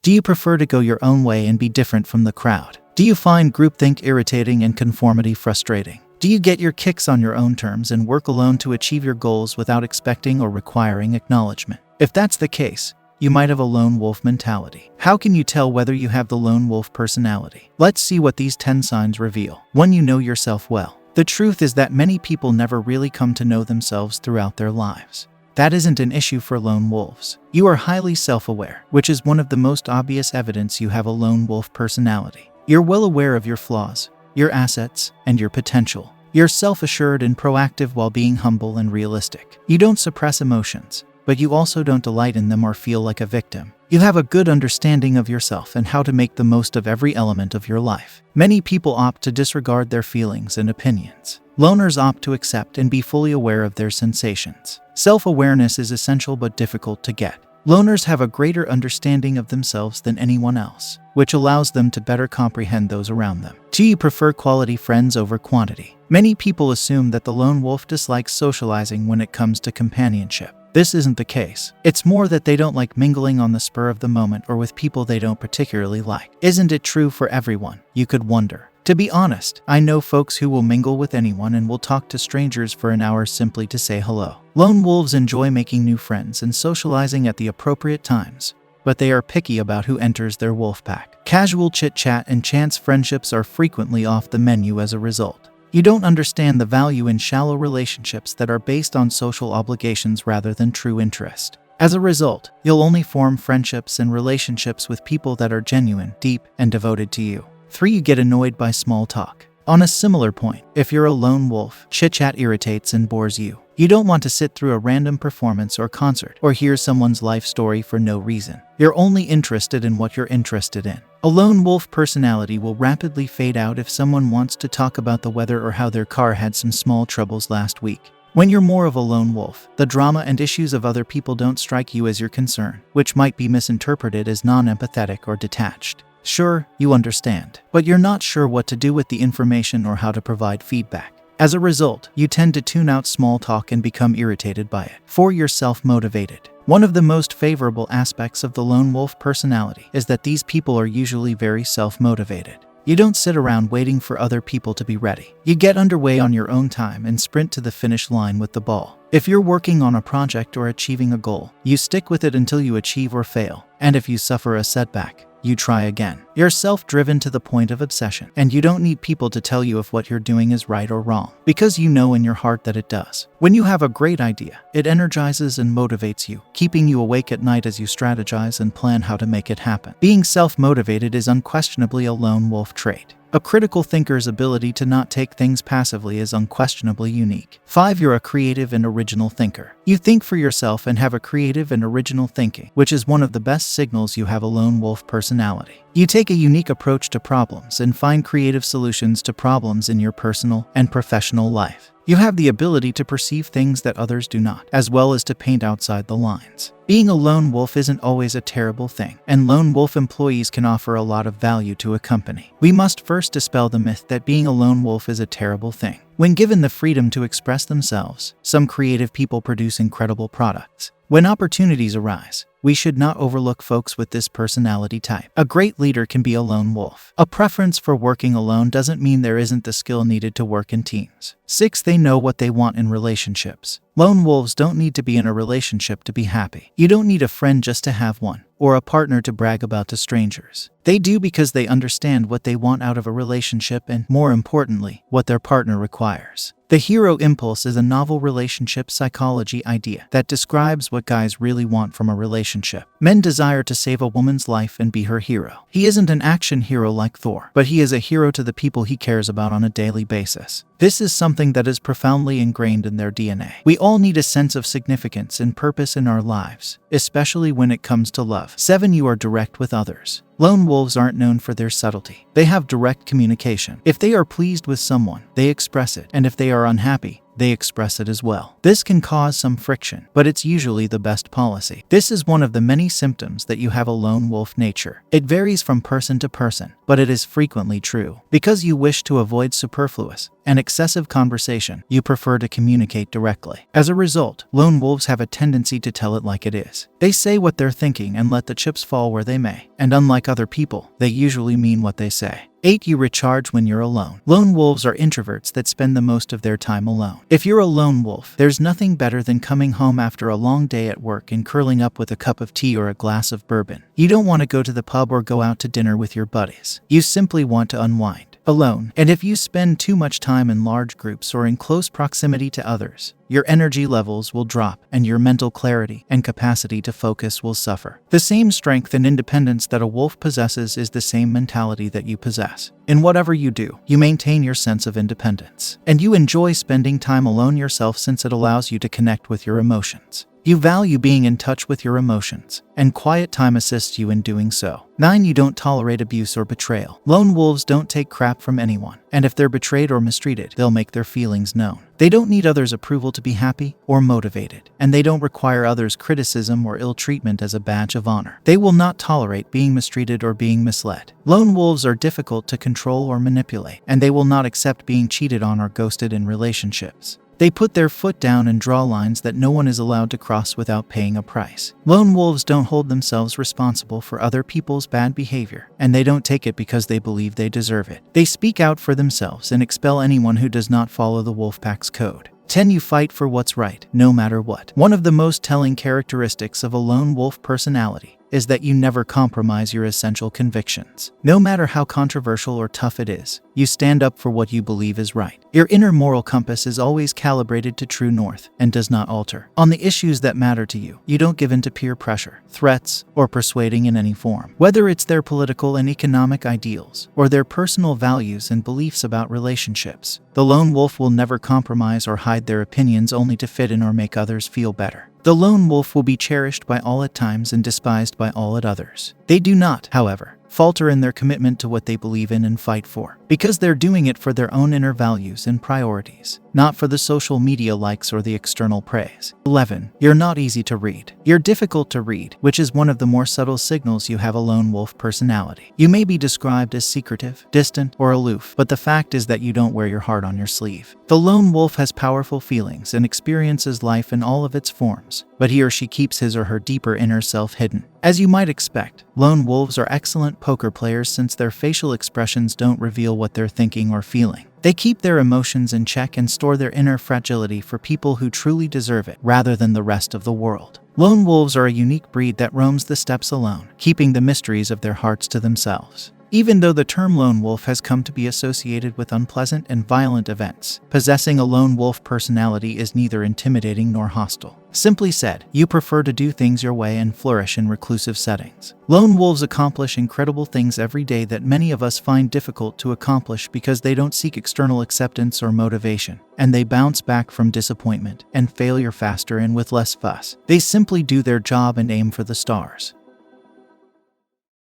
Do you prefer to go your own way and be different from the crowd? Do you find groupthink irritating and conformity frustrating? Do you get your kicks on your own terms and work alone to achieve your goals without expecting or requiring acknowledgement? If that's the case, you might have a lone wolf mentality. How can you tell whether you have the lone wolf personality? Let's see what these 10 signs reveal. 1. You know yourself well. The truth is that many people never really come to know themselves throughout their lives. That isn't an issue for lone wolves. You are highly self-aware, which is one of the most obvious evidence you have a lone wolf personality. You're well aware of your flaws, your assets, and your potential. You're self-assured and proactive while being humble and realistic. You don't suppress emotions, but you also don't delight in them or feel like a victim. You have a good understanding of yourself and how to make the most of every element of your life. Many people opt to disregard their feelings and opinions. Loners opt to accept and be fully aware of their sensations. Self-awareness is essential but difficult to get. Loners have a greater understanding of themselves than anyone else, which allows them to better comprehend those around them. 2. You prefer quality friends over quantity. Many people assume that the lone wolf dislikes socializing when it comes to companionship. This isn't the case. It's more that they don't like mingling on the spur of the moment or with people they don't particularly like. Isn't it true for everyone? You could wonder. To be honest, I know folks who will mingle with anyone and will talk to strangers for an hour simply to say hello. Lone wolves enjoy making new friends and socializing at the appropriate times, but they are picky about who enters their wolf pack. Casual chit-chat and chance friendships are frequently off the menu as a result. You don't understand the value in shallow relationships that are based on social obligations rather than true interest. As a result, you'll only form friendships and relationships with people that are genuine, deep, and devoted to you. 3. You get annoyed by small talk. On a similar point, if you're a lone wolf, chit-chat irritates and bores you. You don't want to sit through a random performance or concert or hear someone's life story for no reason. You're only interested in what you're interested in. A lone wolf personality will rapidly fade out if someone wants to talk about the weather or how their car had some small troubles last week. When you're more of a lone wolf, the drama and issues of other people don't strike you as your concern, which might be misinterpreted as non-empathetic or detached. Sure, you understand, but you're not sure what to do with the information or how to provide feedback. As a result, you tend to tune out small talk and become irritated by it. 4. You're self-motivated. One of the most favorable aspects of the lone wolf personality is that these people are usually very self-motivated. You don't sit around waiting for other people to be ready. You get underway on your own time and sprint to the finish line with the ball. If you're working on a project or achieving a goal, you stick with it until you achieve or fail. And if you suffer a setback, you try again. You're self-driven to the point of obsession, and you don't need people to tell you if what you're doing is right or wrong, because you know in your heart that it does. When you have a great idea, it energizes and motivates you, keeping you awake at night as you strategize and plan how to make it happen. Being self-motivated is unquestionably a lone wolf trait. A critical thinker's ability to not take things passively is unquestionably unique. 5. You're a creative and original thinker. You think for yourself and have a creative and original thinking, which is one of the best signals you have a lone wolf personality. You take a unique approach to problems and find creative solutions to problems in your personal and professional life. You have the ability to perceive things that others do not, as well as to paint outside the lines. Being a lone wolf isn't always a terrible thing, and lone wolf employees can offer a lot of value to a company. We must first dispel the myth that being a lone wolf is a terrible thing. When given the freedom to express themselves, some creative people produce incredible products. When opportunities arise, we should not overlook folks with this personality type. A great leader can be a lone wolf. A preference for working alone doesn't mean there isn't the skill needed to work in teams. 6. They know what they want in relationships. Lone wolves don't need to be in a relationship to be happy. You don't need a friend just to have one, or a partner to brag about to strangers. They do because they understand what they want out of a relationship and, more importantly, what their partner requires. The hero impulse is a novel relationship psychology idea that describes what guys really want from a relationship. Men desire to save a woman's life and be her hero. He isn't an action hero like Thor, but he is a hero to the people he cares about on a daily basis. This is something that is profoundly ingrained in their DNA. We all need a sense of significance and purpose in our lives, especially when it comes to love. 7. You are direct with others. Lone wolves aren't known for their subtlety. They have direct communication. If they are pleased with someone, they express it, and if they are unhappy, they express it as well. This can cause some friction, but it's usually the best policy. This is one of the many symptoms that you have a lone wolf nature. It varies from person to person, but it is frequently true. Because you wish to avoid superfluous and excessive conversation, you prefer to communicate directly. As a result, lone wolves have a tendency to tell it like it is. They say what they're thinking and let the chips fall where they may. And unlike other people, they usually mean what they say. 8. You recharge when you're alone. Lone wolves are introverts that spend the most of their time alone. If you're a lone wolf, there's nothing better than coming home after a long day at work and curling up with a cup of tea or a glass of bourbon. You don't want to go to the pub or go out to dinner with your buddies. You simply want to unwind alone. And if you spend too much time in large groups or in close proximity to others, your energy levels will drop and your mental clarity and capacity to focus will suffer. The same strength and independence that a wolf possesses is the same mentality that you possess. In whatever you do, you maintain your sense of independence. And you enjoy spending time alone yourself since it allows you to connect with your emotions. You value being in touch with your emotions, and quiet time assists you in doing so. 9. You don't tolerate abuse or betrayal. Lone wolves don't take crap from anyone, and if they're betrayed or mistreated, they'll make their feelings known. They don't need others' approval to be happy or motivated, and they don't require others' criticism or ill treatment as a badge of honor. They will not tolerate being mistreated or being misled. Lone wolves are difficult to control or manipulate, and they will not accept being cheated on or ghosted in relationships. They put their foot down and draw lines that no one is allowed to cross without paying a price. Lone wolves don't hold themselves responsible for other people's bad behavior, and they don't take it because they believe they deserve it. They speak out for themselves and expel anyone who does not follow the wolfpack's code. 10. You fight for what's right, no matter what. One of the most telling characteristics of a lone wolf personality is that you never compromise your essential convictions. No matter how controversial or tough it is, you stand up for what you believe is right. Your inner moral compass is always calibrated to true north and does not alter. On the issues that matter to you, you don't give in to peer pressure, threats, or persuading in any form. Whether it's their political and economic ideals, or their personal values and beliefs about relationships, the lone wolf will never compromise or hide their opinions only to fit in or make others feel better. The lone wolf will be cherished by all at times and despised by all at others. They do not, however, falter in their commitment to what they believe in and fight for, because they're doing it for their own inner values and priorities, not for the social media likes or the external praise. 11. You're not easy to read. You're difficult to read, which is one of the more subtle signals you have a lone wolf personality. You may be described as secretive, distant, or aloof, but the fact is that you don't wear your heart on your sleeve. The lone wolf has powerful feelings and experiences life in all of its forms, but he or she keeps his or her deeper inner self hidden. As you might expect, lone wolves are excellent poker players since their facial expressions don't reveal what they're thinking or feeling. They keep their emotions in check and store their inner fragility for people who truly deserve it, rather than the rest of the world. Lone wolves are a unique breed that roams the steppes alone, keeping the mysteries of their hearts to themselves. Even though the term lone wolf has come to be associated with unpleasant and violent events, possessing a lone wolf personality is neither intimidating nor hostile. Simply said, you prefer to do things your way and flourish in reclusive settings. Lone wolves accomplish incredible things every day that many of us find difficult to accomplish because they don't seek external acceptance or motivation, and they bounce back from disappointment and failure faster and with less fuss. They simply do their job and aim for the stars.